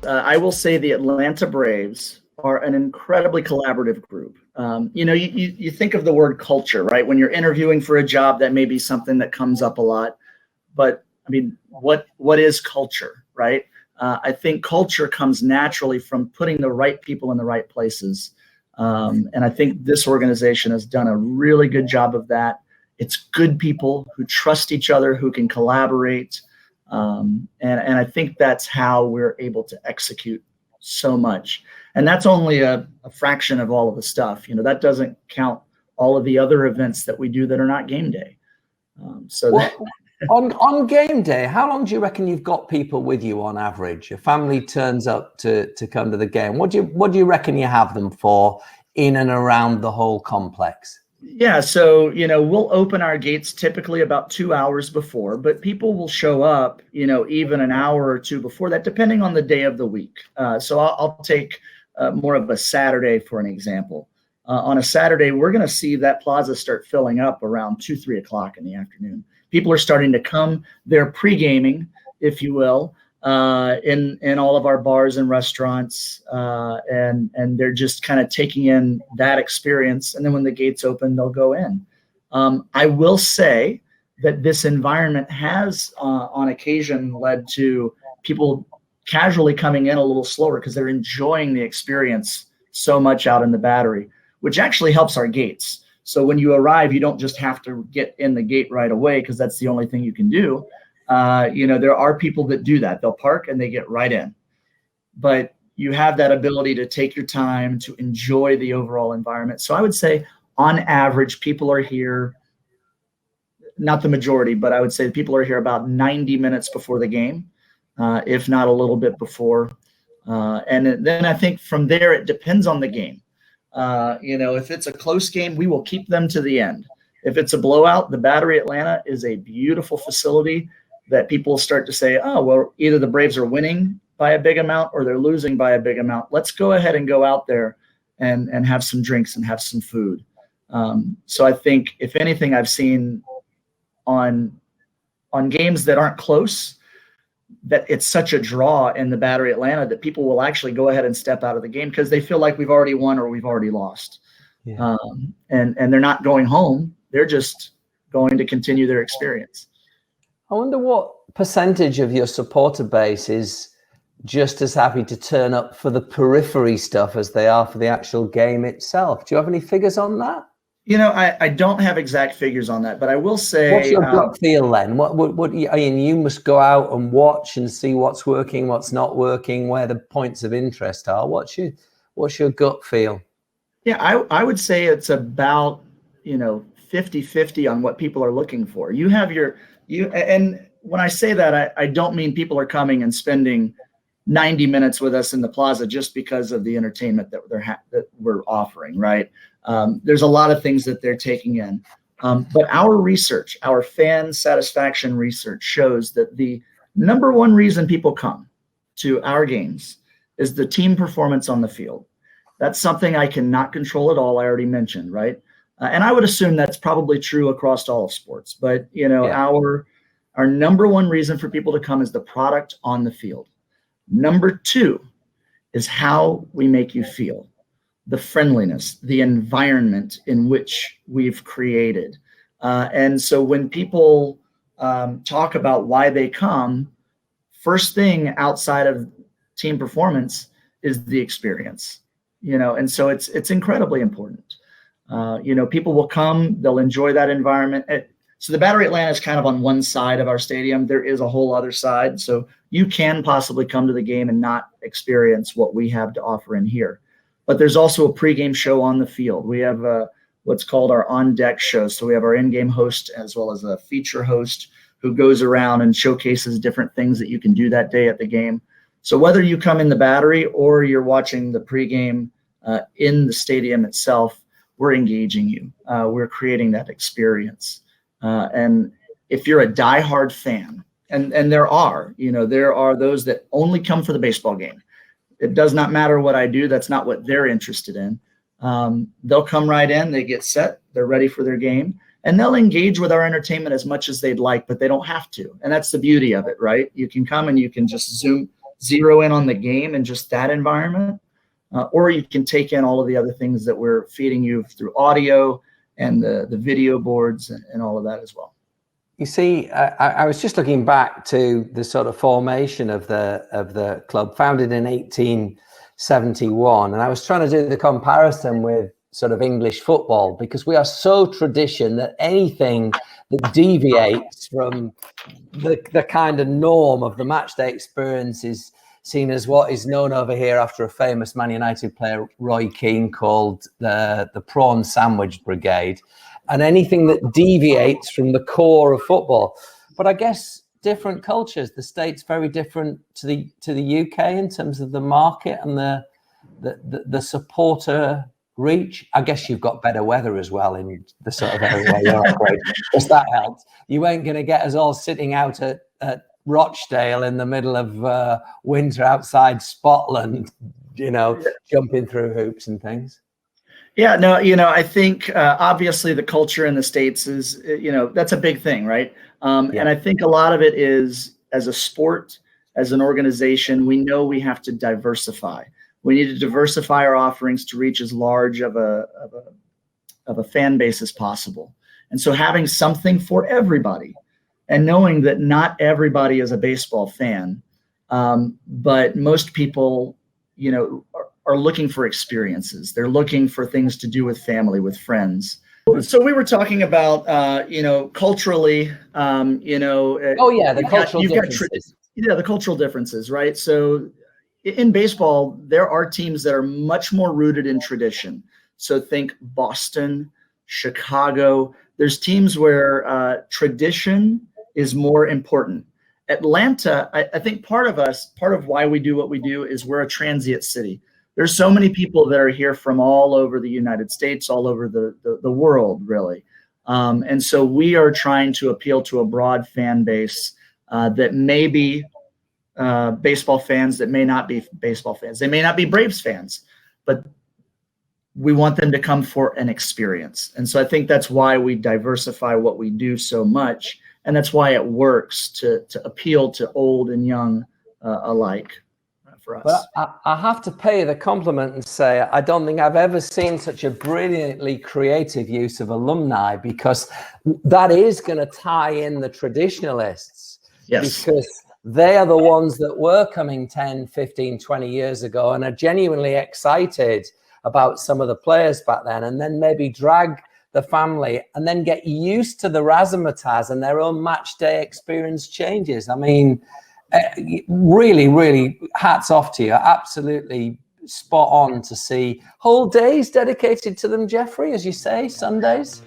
I will say the Atlanta Braves are an incredibly collaborative group. You think of the word culture, right? When you're interviewing for a job, that may be something that comes up a lot. But I mean, what is culture, right? I think culture comes naturally from putting the right people in the right places. And I think this organization has done a really good job of that. It's good people who trust each other, who can collaborate. And I think that's how we're able to execute so much. And that's only a fraction of all of the stuff. That doesn't count all of the other events that we do that are not game day. On game day, how long do you reckon you've got people with you on average? A family turns up to come to the game. What do you reckon you have them for in and around the whole complex? Yeah, so we'll open our gates typically about 2 hours before, but people will show up even an hour or two before that, depending on the day of the week. So I'll take more of a Saturday for an example. On a Saturday, we're going to see that plaza start filling up around 2-3 o'clock in the afternoon. People are starting to come. They're pre-gaming, if you will, in all of our bars and restaurants, and they're just kind of taking in that experience. And then when the gates open, they'll go in. I will say that this environment has, on occasion, led to people casually coming in a little slower because they're enjoying the experience so much out in the Battery, which actually helps our gates. So when you arrive, you don't just have to get in the gate right away because that's the only thing you can do. There are people that do that. They'll park and they get right in. But you have that ability to take your time to enjoy the overall environment. So I would say on average, people are here, not the majority, but I would say people are here about 90 minutes before the game, if not a little bit before. And then I think from there, it depends on the game. If it's a close game, we will keep them to the end. If it's a blowout, the Battery Atlanta is a beautiful facility that people start to say, oh, well, either the Braves are winning by a big amount or they're losing by a big amount. Let's go ahead and go out there and have some drinks and have some food. So I think if anything, I've seen on games that aren't close, that it's such a draw in the Battery Atlanta that people will actually go ahead and step out of the game because they feel like we've already won or we've already lost. Yeah. And they're not going home. They're just going to continue their experience. I wonder what percentage of your supporter base is just as happy to turn up for the periphery stuff as they are for the actual game itself. Do you have any figures on that? I don't have exact figures on that, but I will say. What's your gut feel then? What you must go out and watch and see what's working, what's not working, where the points of interest are. What's your gut feel? Yeah, I would say it's about 50-50 on what people are looking for. You have and when I say that, I don't mean people are coming and spending 90 minutes with us in the plaza just because of the entertainment that we're offering, right? There's a lot of things that they're taking in. But our research, our fan satisfaction research shows that the number one reason people come to our games is the team performance on the field. That's something I cannot control at all. I already mentioned, right? And I would assume that's probably true across all of sports. But, our number one reason for people to come is the product on the field. Number two is how we make you feel. The friendliness, the environment in which we've created. And so when people talk about why they come, first thing outside of team performance is the experience, and so it's incredibly important. People will come, they'll enjoy that environment. So the Battery Atlanta is kind of on one side of our stadium. There is a whole other side. So you can possibly come to the game and not experience what we have to offer in here. But there's also a pregame show on the field. We have what's called our on-deck show. So we have our in-game host as well as a feature host who goes around and showcases different things that you can do that day at the game. So whether you come in the Battery or you're watching the pregame in the stadium itself, we're engaging you. We're creating that experience. And if you're a diehard fan, and there are those that only come for the baseball game. It does not matter what I do. That's not what they're interested in. They'll come right in, they get set, they're ready for their game, and they'll engage with our entertainment as much as they'd like, but they don't have to. And that's the beauty of it, right? You can come and you can just zero in on the game and just that environment, or you can take in all of the other things that we're feeding you through audio and the video boards and all of that as well. You see, I was just looking back to the sort of formation of the club, founded in 1871, and I was trying to do the comparison with sort of English football, because we are so tradition that anything that deviates from the kind of norm of the match day experience is seen as what is known over here after a famous Man United player, Roy Keane, called the prawn sandwich brigade, and anything that deviates from the core of football. But I guess different cultures, the States very different to the UK in terms of the market and the supporter reach. I guess you've got better weather as well in the sort of area where you're operating. Because that helps. You ain't going to get us all sitting out at Rochdale in the middle of winter outside Scotland, jumping through hoops and things. Yeah, no, I think obviously the culture in the States is, that's a big thing, right? And I think a lot of it is, as a sport, as an organization, we know we have to diversify. We need to diversify our offerings to reach as large of a fan base as possible. And so having something for everybody, and knowing that not everybody is a baseball fan, but most people, are looking for experiences. They're looking for things to do with family, with friends. So we were talking about, culturally, the cultural differences. The cultural differences, right? So in baseball, there are teams that are much more rooted in tradition. So think Boston, Chicago. There's teams where tradition is more important. Atlanta, I think part of why we do what we do is we're a transient city. There's so many people that are here from all over the United States, all over the world, really. And so we are trying to appeal to a broad fan base that may be baseball fans, that may not be baseball fans. They may not be Braves fans, but we want them to come for an experience. And so I think that's why we diversify what we do so much. And that's why it works to appeal to old and young alike. For us. But I have to pay the compliment and say I don't think I've ever seen such a brilliantly creative use of alumni, because that is going to tie in the traditionalists. Yes. Because they are the ones that were coming 10, 15, 20 years ago and are genuinely excited about some of the players back then, and then maybe drag the family and then get used to the razzmatazz, and their own match day experience changes. I mean, really, really hats off to you. Absolutely spot on to see whole days dedicated to them, Geoffrey, as you say, Sundays.